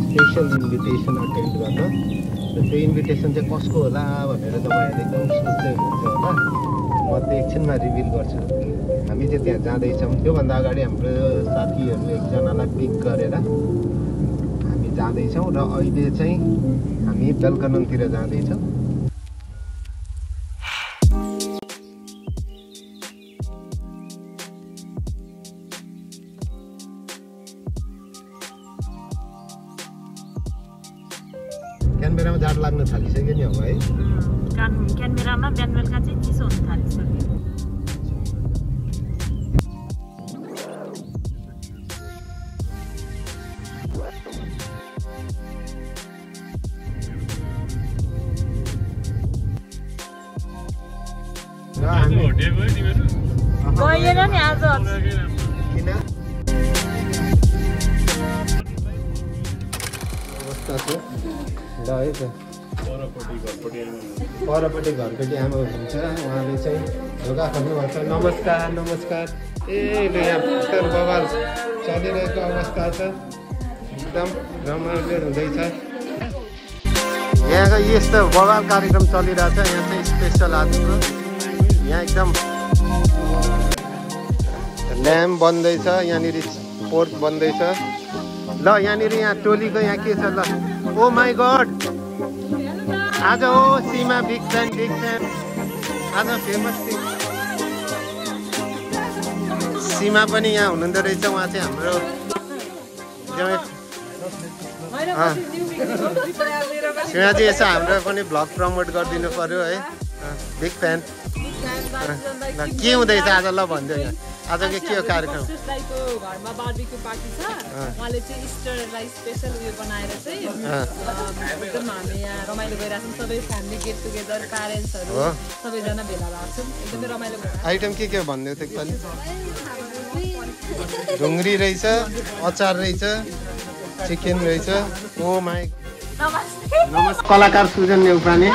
Special invitation attend गर्न। त्यो invitation चाहिँ कसको होला भनेर तपाईँहरूले एकदम सोच्दै हुनुहुन्छ होला। म त्यो एकछिनमा रिभिल गर्छु। हामी चाहिँ त्यहाँ जाँदैछौँ। त्योभन्दा अगाडि हाम्रो साथीहरू एकजनालाई पिक गरेर हामी जाँदैछौँ र अहिले चाहिँ हामी बेलकनमतिर जाँदैछौँ। क्यानबेरामा जाडो लाग्न थालिसक्यो नि अब है। क्यानबेरामा बिहान बेलुका चाहिँ चिसो हुन थालिसक्यो। गएन नि आज किन अवस्था छ ल है त। परपट्टि घरपट्टि आमा हुनुहुन्छ, उहाँले चाहिँ ढोका खोल्नुभएको छ। नमस्कार नमस्कार। ए ल यहाँ पुस्तक बवाल चलिरहेको अवस्था छ, एकदम रमाइलो हुँदैछ। यहाँको यस्तो बवाल कार्यक्रम चलिरहेछ। यहाँ चाहिँ स्पेसल आजको यहाँ एकदम ल्याम्प बन्दैछ, यहाँनिर पोर्क बन्दैछ। ल यहाँनिर यहाँ टोलीको यहाँ के छ ल। ओ माई गड आज हो सीमा बिग फ्यान आज फेमस सीमा पनि यहाँ हुनुहुँदो रहेछ। उहाँ चाहिँ हाम्रो सीमाजी यसो हाम्रो पनि भ्लग प्रमोट गरिदिनु पर्यो है। बिग फ्यान के हुँदैछ आज ल भनिदियो। यहाँ आजको के हो कार्यक्रम? घरमा बार्बिक्यू पार्टी छ। उहाँले चाहिँ इस्टरलाई स्पेसल उयो बनाएर चाहिँ एकदम हामी यहाँ रमाइलो गरिरहेको छौँ। सबै फ्यामिली गेट टुगेदर प्यारेन्ट्सहरू सबैजना भेला भएको छौँ। एकदमै रमाइलो गरिरहेको। आइटम के भनिदियो थियो एकपालि? ढुङ्ग्री रहेछ, अचार रहेछ, चिकन रहेछ। ओ माई नमस्ते। कलाकार सुजन नेउपाने।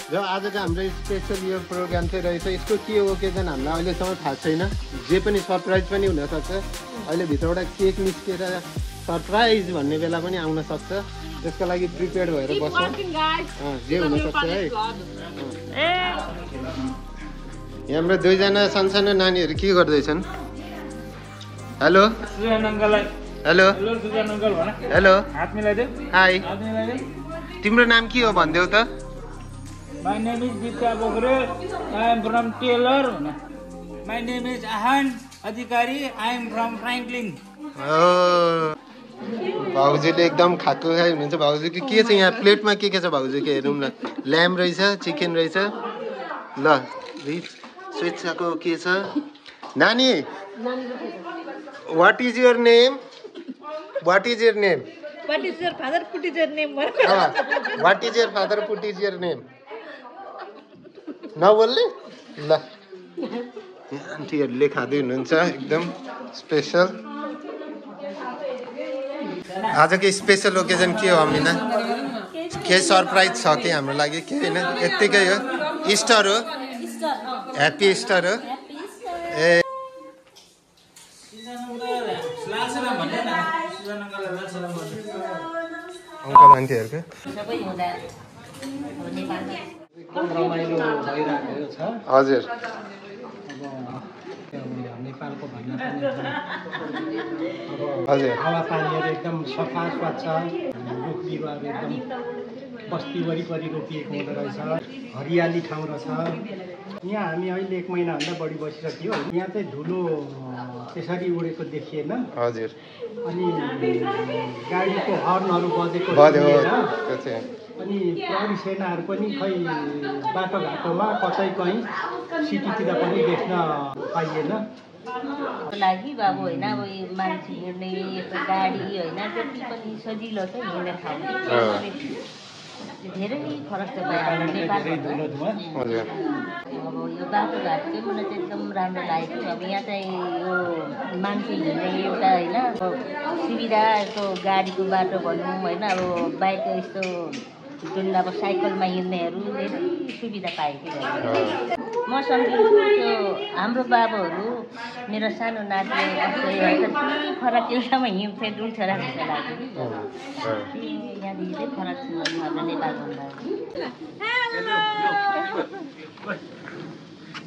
र आजको हाम्रो स्पेसल यो प्रोग्राम चाहिँ रहेछ। यसको के ओकेजन हामीलाई अहिलेसम्म थाहा छैन। जे पनि सरप्राइज पनि हुनसक्छ। अहिले भित्रबाट केक निस्केर सरप्राइज भन्ने बेला पनि आउन सक्छ। त्यसको लागि प्रिपेयर भएर बस्छौँ। जे हुनसक्छ है। यहाँ हाम्रो दुईजना सानसानो नानीहरू के गर्दैछन्? Hello hello hello hi. तिम्रो नाम के हो भनिदेऊ त? My name is Vidya Bogre. I am from Taylor. My name is Ahan Adhikari. I am from Franklin. भाउजूले एकदम खाएको खाइ हुनुहुन्छ। भाउजूको के छ यहाँ प्लेटमा के छ भाउजूको हेरौँ न। ल्याम्प रहेछ, चिकन रहेछ। ल रिच स्विट्सको के छ? नानी what is your name? What is your name? What is your father put is your name? What is your father put is your name? नबोल्ने ल। आन्टीहरूले खाँदै हुनुहुन्छ एकदम स्पेसल। आजको स्पेसल ओकेजन के हो अमिना? के सरप्राइज छ कि हाम्रो लागि? के होइन यत्तिकै हो। इस्टर हो, ह्याप्पी इस्टर हो। ए अङ्कल आन्टीहरूको रमाइलो भइरहेको छ। हजुर नेपालको भन्दा पनि हजुर हावापानीहरू एकदम सफा स्वच्छ। रुख बिरुवाहरू एकदम बस्ती वरिपरि रोपिएको हुँदो रहेछ। हरियाली ठाउँ रहेछ। यहाँ हामी अहिले 1 महिनाभन्दा बढी बसिसक्यो। यहाँ चाहिँ धुलो त्यसरी उडेको देखिएन। हजुर अनि गाडीको हर्नहरू बजेको अनि प्रहरी सेनाहरू पनि खै बाटोघाटोमा कतै कहीँ सिटीतिर पनि देख्न पाइएन। लागि बाबु होइन अब यो मान्छे हिँड्ने यस्तो गाडी होइन जति पनि सजिलो छ हिँड्ने ठाउँ धेरै फरक छ हाम्रो नेपालमा। अब यो बाटोघाट चाहिँ मलाई चाहिँ एकदम राम्रो लागेको थियो। अब यहाँ चाहिँ यो मान्छे हिँड्ने एउटा होइन सुविधा यस्तो गाडीको बाटो भनौँ होइन। अब बाइक यस्तो जुन अब साइकलमा हिँड्नेहरू धेरै सुविधा पाएकी भए म सम्झिन्छु त्यो हाम्रो बाबुहरू मेरो सानो नाति अस्ति फरक एउटामा हिँड्थे डुल्थ्यो र जस्तो लाग्यो कि यहाँदेखि चाहिँ फरक छ हाम्रो नेपालभन्दा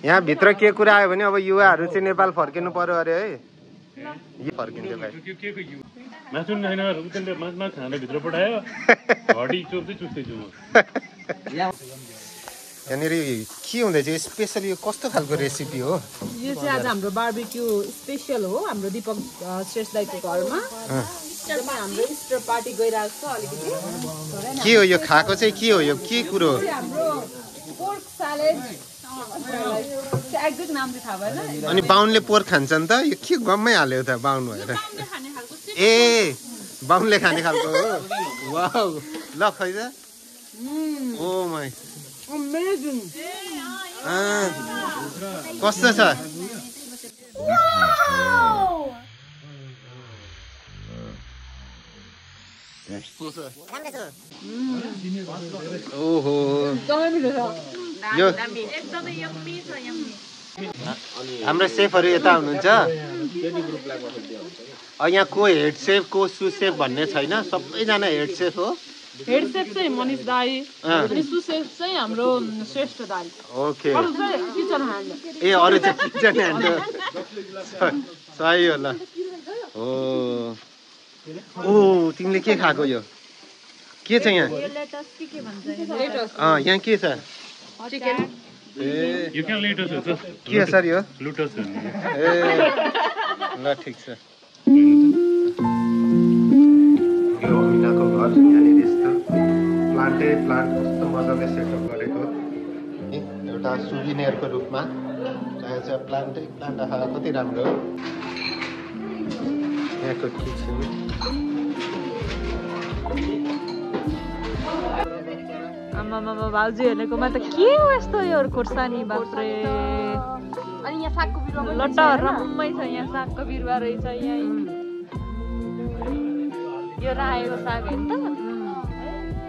यहाँ भित्र के कुरा आयो भने अब युवाहरू चाहिँ नेपाल फर्किनु पर्यो अरे है यो फर्किन्छ भाइ मासु छैन रुकुले माछ खाना भित्र पठायो हड्डी चोप्दै चुस्दैछु म यहाँनिर के हुँदैछ स्पेसल यो कस्तो खालको रेसिपी हो यो चाहिँ आज हाम्रो बार्बिक्यू स्पेसल हो हाम्रो दीपक श्रेष्ठ दाइको घरमा हाम्रो इस्टर पार्टी गइरहेको छ अलिकति के हो यो खाएको चाहिँ के हो यो के कुरो हाम्रो पोर्क सालेड एक्ज्याक्ट नाम चाहिँ थाहा भएन अनि बाहुनले पोर्क खान्छ नि त यो के गम्मै हाल्यो त बाहुन भएर ए बाहुनले खाने खालको हो वाउ ल खै त ओ माई अमेजिङ कस्तो छ ओहो यो हाम्रो सेफहरू यता हुनुहुन्छ यहाँ को हेड सेफ को सु सेफ भन्ने छैन सबैजना हेड सेफ हो हेड सेफ चाहिँ मनिष दाई अनि सु सेफ चाहिँ हाम्रो श्रेष्ठ दाई ओके अरु चाहिँ किचन ह्यान्ड ए अरु चाहिँ किचन ह्यान्ड सही हो ल ओ तिमीले के खाएको यो के छ यहाँ यहाँ के छ चिकन ए यो क्या लेटस हो त के सर यो लुटस हो ए ल ठिक छ यो मिनाको घर यहाँनिर यस्तो प्लान्ट कस्तो मजाले सेटअप गरेको एउटा सुभिनियरको रूपमा यहाँ चाहिँ प्लान्ट कति राम्रो हो यहाँको किचन आमामामा भाउजूहरुकोमा त के हो यस्तो यो खोर्सानी बाफ्रे अनि यहाँ सागको बिरुवा लट्टा रम्मै छ यहाँ सागको बिरुवा रहेछ यहाँ यो रायोको साग हैन त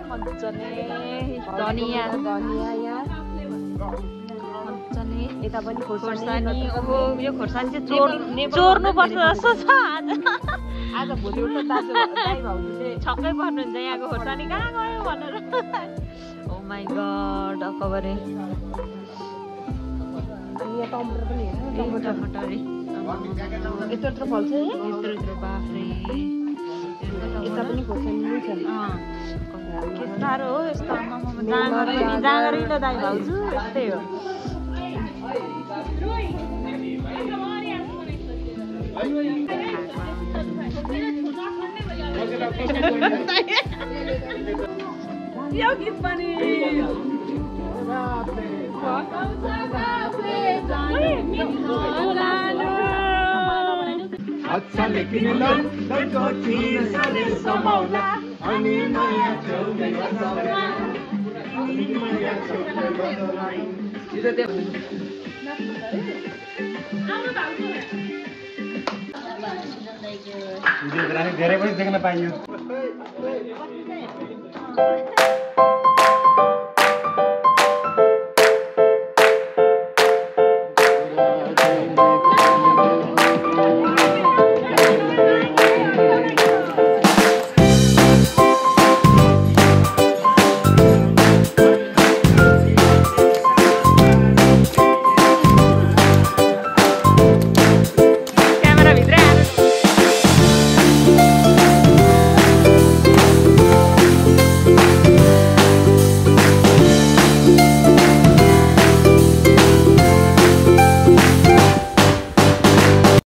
मज्जाले धनिया यहाँ मज्जाले यता पनि खोर्सानी ओहो यो खोर्सानी चाहिँ चोर्नु पर्छ जस्तो छ आज भोलि उठ्दा दाजु दाइ भाउजूले छक्कै पर्नुहुन्छ यहाँको खोर्सानी कहाँ गयो भनेर ओ माय गॉड अकबरे अनि यहाँ टमाटर पनि हेर्नु टमाटर यत्रो फल्छ है यत्रो बाफ्रे यता पनि खोर्सानी छ के साह्रो हो यस्तो आमामा जाँगरै ल दाइ भाउजू यस्तै हो यो गीत पनि अच्छा लेकिन लन्डनको चिसले समाउला अनि नयाँ छेउले बजाउला अनि नयाँ छेउले बजाउला भिडियोग्राफी धेरै पनि देख्न पाइयो